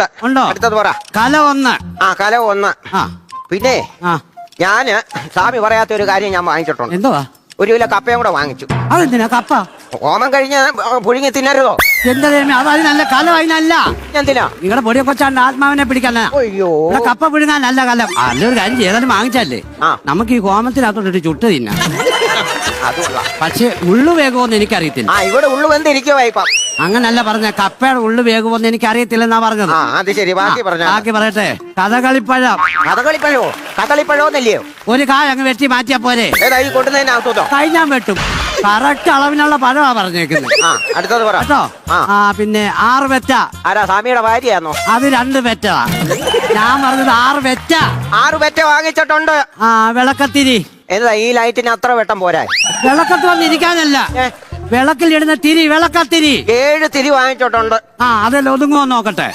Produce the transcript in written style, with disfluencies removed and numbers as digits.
ഉണ്ട്. ഉണ്ടോ? അടുത്തത് പറ. കല 1. ആ, കല 1. ആ പിന്നെ ആ ഞാന് സ്വാമി പറയാത്ത ഒരു കാര്യം ഞാൻ വാങ്ങിച്ചിട്ടുണ്ട്. എന്തുവാ? 1 കിലോ കപ്പയും കൂടെ വാങ്ങിച്ചു. അതെന്തിനാ കപ്പ? ഹോമം കഴിഞ്ഞ് പുഴുങ്ങി തിന്നരുതോ? എന്റെ ദൈവമേ, അത് അതിനല്ല കലം, അതിനല്ല. എന്തിനാ? നിങ്ങളുടെ പൊടിയെ കൊച്ചാണ്ട് ആത്മാവിനെ പിടിക്കാനാ. അയ്യോ, ഇവിടെ കപ്പ പിഴുങ്ങാനല്ല കലം. നല്ലൊരു കാര്യം ചെയ്താലും വാങ്ങിച്ചല്ലേ, നമുക്ക് ഈ ഹോമത്തിനകത്തോട്ട് ചുട്ട് തിന്നാം. പക്ഷെ ഉള്ളു വേഗമൊന്നും എനിക്കറിയത്തില്ല. ആ, ഇവിടെ ഉള്ളു വെന്തിരിക്കുവോ ഇപ്പം? അങ്ങനല്ല പറഞ്ഞ, കപ്പയുടെ ഉള്ളു വേഗമൊന്നും എനിക്കറിയത്തില്ലെന്നാ പറഞ്ഞത്. അത് ശരി, ബാക്കി പറഞ്ഞ. ബാക്കി പറയട്ടെ. കഥകളിപ്പഴം. കഥകളിപ്പഴോ? കഥകളിപ്പഴോന്നല്ലയോ? ഒരു കായ അങ്ങ് വെട്ടി മാറ്റിയാ പോരെ? ഏതാ ഈ കൊണ്ടുവന്നതിനകത്തോ? കഴിഞ്ഞാൻ വെട്ടും. കറക്റ്റ് അളവിനുള്ള പഴമാ പറഞ്ഞേക്കുന്നത്. അടുത്തത് പറ കേട്ടോ. പിന്നെ 6 വെറ്റ. ആരാ, സ്വാമിയുടെ ഭാര്യയാന്നോ? അത് 2 വെറ്റ. ഞാൻ പറഞ്ഞത് 6 വെറ്റ. 6 വെറ്റ വാങ്ങിച്ചിട്ടുണ്ട്. വിളക്കത്തിരി. എന്താ ഈ ലൈറ്റിന് അത്ര വെട്ടം പോരാ? വിളക്കത്ത് വന്നിരിക്കാനല്ല, വിളക്കിലിടുന്ന തിരി, വിളക്കത്തിരി. 7 തിരി വാങ്ങിച്ചിട്ടുണ്ട്. അതെല്ലാം ഒതുങ്ങുമോ നോക്കട്ടെ.